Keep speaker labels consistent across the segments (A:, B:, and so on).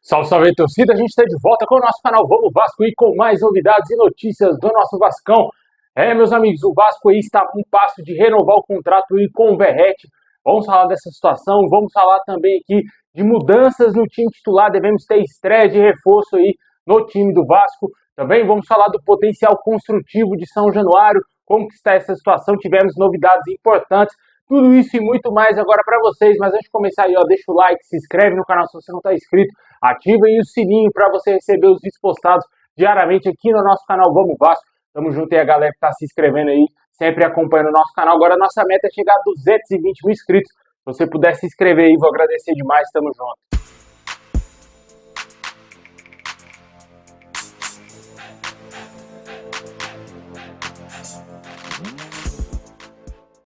A: Salve, salve, torcida! A gente está de volta com o nosso canal Vamos Vasco e com mais novidades e notícias do nosso Vascão. Meus amigos, o Vasco aí está a um passo de renovar o contrato aí com o Verratti. Vamos falar dessa situação, vamos falar também aqui de mudanças no time titular. Devemos ter estreia de reforço aí no time do Vasco. Também vamos falar do potencial construtivo de São Januário, como que está essa situação. Tivemos novidades importantes. Tudo isso e muito mais agora para vocês, mas antes de começar aí, ó, deixa o like, se inscreve no canal se você não está inscrito, ativa aí o sininho para você receber os vídeos postados diariamente aqui no nosso canal Vamos Vasco. Tamo junto aí a galera que está se inscrevendo aí, sempre acompanhando o nosso canal. Agora a nossa meta é chegar a 220 mil inscritos. Se você puder se inscrever aí, vou agradecer demais, tamo junto.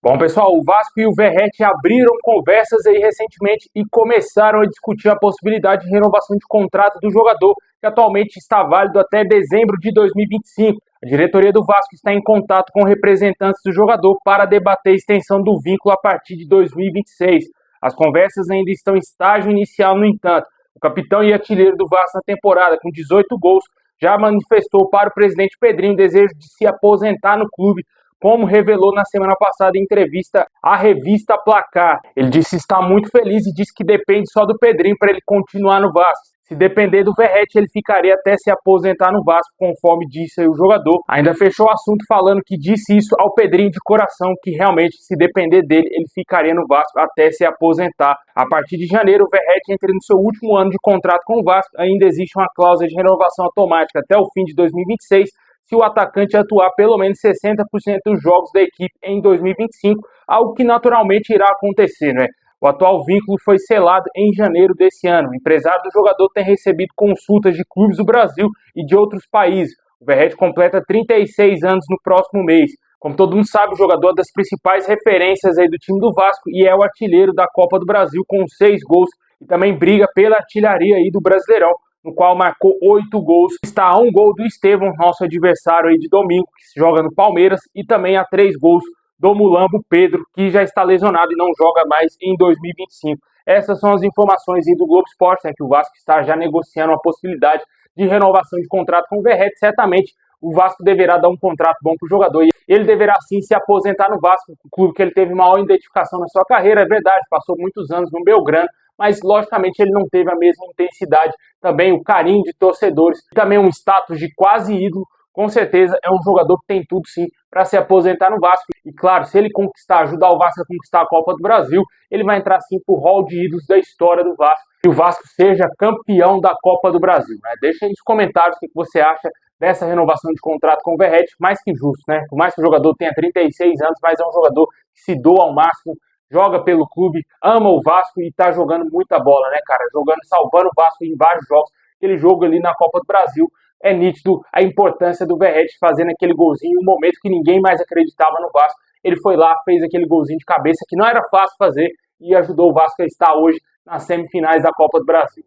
A: Bom, pessoal, o Vasco e o Verratti abriram conversas aí recentemente e começaram a discutir a possibilidade de renovação de contrato do jogador, que atualmente está válido até dezembro de 2025. A diretoria do Vasco está em contato com representantes do jogador para debater a extensão do vínculo a partir de 2026. As conversas ainda estão em estágio inicial, no entanto. O capitão e artilheiro do Vasco na temporada, com 18 gols, já manifestou para o presidente Pedrinho o desejo de se aposentar no clube, como revelou na semana passada em entrevista à revista Placar. Ele disse estar muito feliz e disse que depende só do Pedrinho para ele continuar no Vasco. Se depender do Verratti, ele ficaria até se aposentar no Vasco, conforme disse aí o jogador. Ainda fechou o assunto falando que disse isso ao Pedrinho de coração, que realmente, se depender dele, ele ficaria no Vasco até se aposentar. A partir de janeiro, o Verratti entra no seu último ano de contrato com o Vasco. Ainda existe uma cláusula de renovação automática até o fim de 2026, se o atacante atuar pelo menos 60% dos jogos da equipe em 2025, algo que naturalmente irá acontecer, né? O atual vínculo foi selado em janeiro desse ano. O empresário do jogador tem recebido consultas de clubes do Brasil e de outros países. O Verratti completa 36 anos no próximo mês. Como todo mundo sabe, o jogador é das principais referências aí do time do Vasco e é o artilheiro da Copa do Brasil com 6 gols e também briga pela artilharia aí do Brasileirão, no qual marcou 8 gols. Está a 1 gol do Estevão, nosso adversário aí de domingo, que joga no Palmeiras, e também a 3 gols do Mulambo Pedro, que já está lesionado e não joga mais em 2025. Essas são as informações aí do Globo Esporte, né, que o Vasco está já negociando a possibilidade de renovação de contrato com o Verratti. Certamente o Vasco deverá dar um contrato bom para o jogador e ele deverá sim se aposentar no Vasco, um clube que ele teve maior identificação na sua carreira. É verdade, passou muitos anos no Belgrano, mas logicamente ele não teve a mesma intensidade, também o carinho de torcedores, também um status de quase ídolo. Com certeza é um jogador que tem tudo sim para se aposentar no Vasco. E claro, se ele ajudar o Vasco a conquistar a Copa do Brasil, ele vai entrar sim para o hall de ídolos da história do Vasco, e o Vasco seja campeão da Copa do Brasil, né? Deixa aí nos comentários o que você acha dessa renovação de contrato com o Verratti, mais que justo, né? Por mais que o jogador tenha 36 anos, mas é um jogador que se doa ao máximo, joga pelo clube, ama o Vasco e tá jogando muita bola, né, cara? Salvando o Vasco em vários jogos. Aquele jogo ali na Copa do Brasil, é nítido a importância do Verratti fazendo aquele golzinho, um momento que ninguém mais acreditava no Vasco. Ele foi lá, fez aquele golzinho de cabeça que não era fácil fazer e ajudou o Vasco a estar hoje nas semifinais da Copa do Brasil.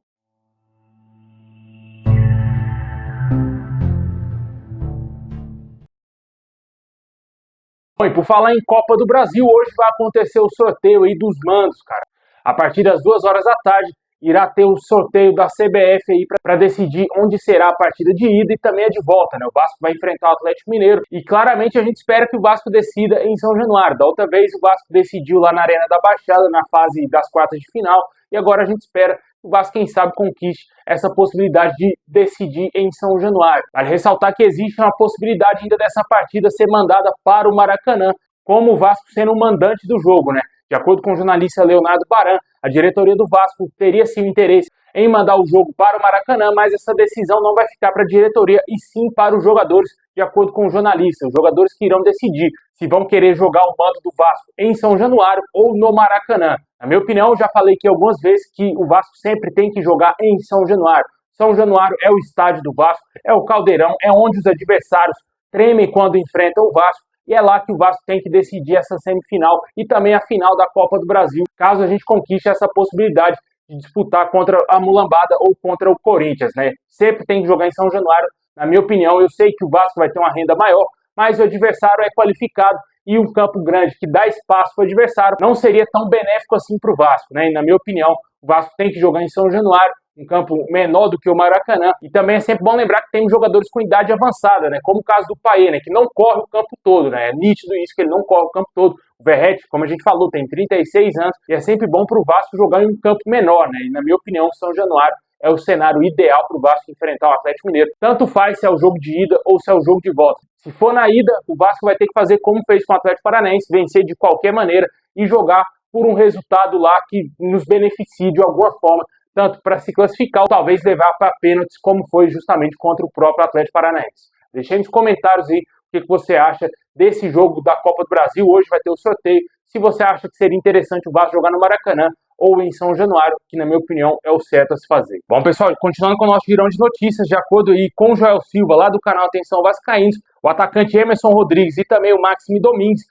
A: Bom, e por falar em Copa do Brasil, hoje vai acontecer o sorteio aí dos mandos, cara. A partir das 2 horas da tarde, irá ter o sorteio da CBF aí para decidir onde será a partida de ida e também a de volta, né? O Vasco vai enfrentar o Atlético Mineiro e claramente a gente espera que o Vasco decida em São Januário. Da outra vez o Vasco decidiu lá na Arena da Baixada, na fase das quartas de final, e agora a gente espera que o Vasco, quem sabe, conquiste essa possibilidade de decidir em São Januário. Vale ressaltar que existe uma possibilidade ainda dessa partida ser mandada para o Maracanã, como o Vasco sendo o mandante do jogo, né? De acordo com o jornalista Leonardo Baran, a diretoria do Vasco teria sim interesse em mandar o jogo para o Maracanã, mas essa decisão não vai ficar para a diretoria e sim para os jogadores, de acordo com o jornalista. Os jogadores que irão decidir se vão querer jogar o mando do Vasco em São Januário ou no Maracanã. Na minha opinião, eu já falei aqui algumas vezes que o Vasco sempre tem que jogar em São Januário. São Januário é o estádio do Vasco, é o caldeirão, é onde os adversários tremem quando enfrentam o Vasco. E é lá que o Vasco tem que decidir essa semifinal e também a final da Copa do Brasil, caso a gente conquiste essa possibilidade de disputar contra a Mulambada ou contra o Corinthians, né? Sempre tem que jogar em São Januário, na minha opinião. Eu sei que o Vasco vai ter uma renda maior, mas o adversário é qualificado e um campo grande que dá espaço para o adversário não seria tão benéfico assim para o Vasco, né? E na minha opinião, o Vasco tem que jogar em São Januário. um campo menor do que o Maracanã. E também é sempre bom lembrar que tem jogadores com idade avançada, né? Como o caso do Paê, né? Que não corre o campo todo, né? É nítido isso, que ele não corre o campo todo. O Verratti, como a gente falou, tem 36 anos e é sempre bom para o Vasco jogar em um campo menor, né? E na minha opinião, São Januário é o cenário ideal para o Vasco enfrentar o Atlético Mineiro. Tanto faz se é o jogo de ida ou se é o jogo de volta. Se for na ida, o Vasco vai ter que fazer como fez com o Atlético Paranaense, vencer de qualquer maneira e jogar por um resultado lá que nos beneficie de alguma forma, tanto para se classificar ou talvez levar para pênaltis, como foi justamente contra o próprio Atlético Paranaense. Deixem nos comentários aí o que você acha desse jogo da Copa do Brasil. Hoje vai ter o sorteio. Se você acha que seria interessante o Vasco jogar no Maracanã ou em São Januário, que na minha opinião é o certo a se fazer. Bom, pessoal, continuando com o nosso girão de notícias, de acordo aí com o Joel Silva, lá do canal Atenção Vascaínos, o atacante Emerson Rodrigues e também o Máximo Domingues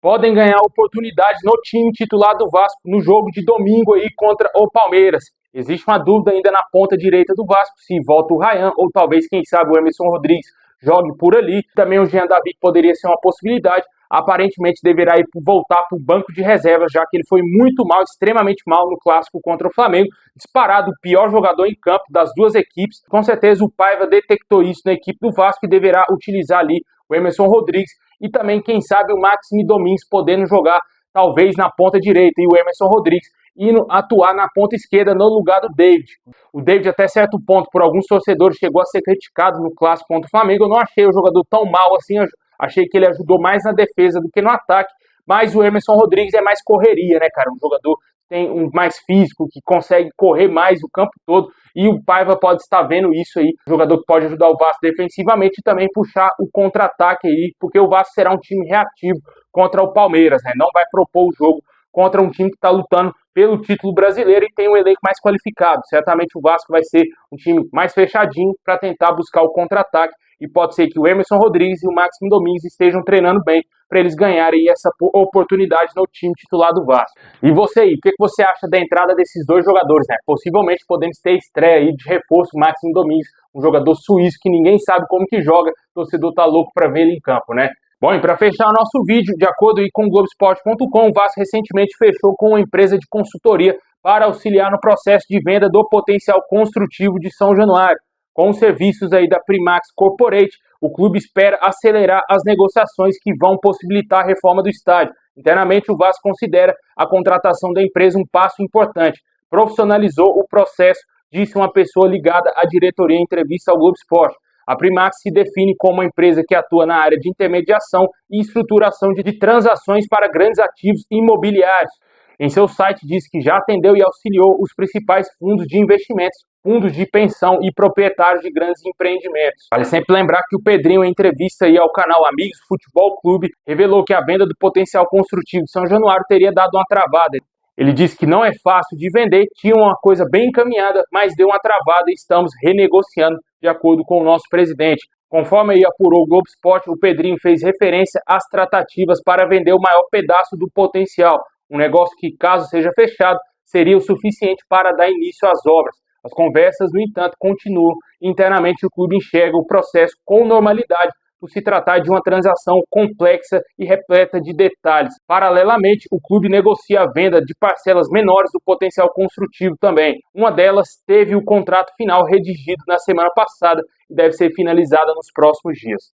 A: podem ganhar oportunidade no time titular do Vasco no jogo de domingo aí contra o Palmeiras. Existe uma dúvida ainda na ponta direita do Vasco, se volta o Ryan ou talvez, quem sabe, o Emerson Rodrigues jogue por ali. Também o Jean David poderia ser uma possibilidade. Aparentemente deverá voltar para o banco de reservas, já que ele foi muito mal, extremamente mal no clássico contra o Flamengo. Disparado o pior jogador em campo das duas equipes. Com certeza o Paiva detectou isso na equipe do Vasco e deverá utilizar ali o Emerson Rodrigues e também, quem sabe, o Máximo Domingues podendo jogar talvez na ponta direita e o Emerson Rodrigues indo atuar na ponta esquerda no lugar do David. O David, até certo ponto, por alguns torcedores, chegou a ser criticado no clássico contra o Flamengo. Eu não achei o jogador tão mal assim, achei que ele ajudou mais na defesa do que no ataque, mas o Emerson Rodrigues é mais correria, né, cara? Um jogador que tem um mais físico, que consegue correr mais o campo todo, e o Paiva pode estar vendo isso aí, um jogador que pode ajudar o Vasco defensivamente e também puxar o contra-ataque aí, porque o Vasco será um time reativo contra o Palmeiras, né? Não vai propor o jogo contra um time que está lutando pelo título brasileiro e tem um elenco mais qualificado. Certamente o Vasco vai ser um time mais fechadinho para tentar buscar o contra-ataque e pode ser que o Emerson Rodrigues e o Máximo Domingues estejam treinando bem para eles ganharem essa oportunidade no time titular do Vasco. E você aí, o que você acha da entrada desses dois jogadores, né? Possivelmente podemos ter estreia aí de reforço, o Máximo Domingues, um jogador suíço que ninguém sabe como que joga, o torcedor tá louco para ver ele em campo, né? Bom, e para fechar o nosso vídeo, de acordo com o Globoesporte.com, o Vasco recentemente fechou com uma empresa de consultoria para auxiliar no processo de venda do potencial construtivo de São Januário. Com os serviços aí da Primax Corporate, o clube espera acelerar as negociações que vão possibilitar a reforma do estádio. Internamente, o Vasco considera a contratação da empresa um passo importante. Profissionalizou o processo, disse uma pessoa ligada à diretoria em entrevista ao Globo Esporte. A Primax se define como uma empresa que atua na área de intermediação e estruturação de transações para grandes ativos imobiliários. Em seu site diz que já atendeu e auxiliou os principais fundos de investimentos, fundos de pensão e proprietários de grandes empreendimentos. Vale sempre lembrar que o Pedrinho, em entrevista aí ao canal Amigos Futebol Clube, revelou que a venda do potencial construtivo de São Januário teria dado uma travada. Ele disse que não é fácil de vender, tinha uma coisa bem encaminhada, mas deu uma travada e estamos renegociando, de acordo com o nosso presidente. Conforme aí apurou o Globo Esporte, o Pedrinho fez referência às tratativas para vender o maior pedaço do potencial, um negócio que, caso seja fechado, seria o suficiente para dar início às obras. As conversas, no entanto, continuam. Internamente, o clube enxerga o processo com normalidade, por se tratar de uma transação complexa e repleta de detalhes. Paralelamente, o clube negocia a venda de parcelas menores do potencial construtivo também. Uma delas teve o contrato final redigido na semana passada e deve ser finalizada nos próximos dias.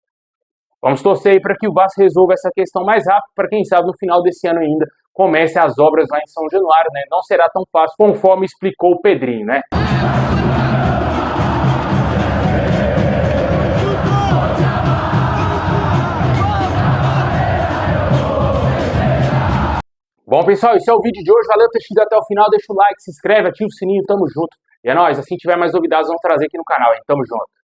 A: Vamos torcer aí para que o Vasco resolva essa questão mais rápido, para quem sabe no final desse ano ainda comece as obras lá em São Januário, né? Não será tão fácil conforme explicou o Pedrinho, né? Bom, pessoal, esse é o vídeo de hoje. Valeu por ter assistido até o final. Deixa o like, se inscreve, ativa o sininho, tamo junto. E é nóis, assim tiver mais novidades, vamos trazer aqui no canal, hein? Tamo junto.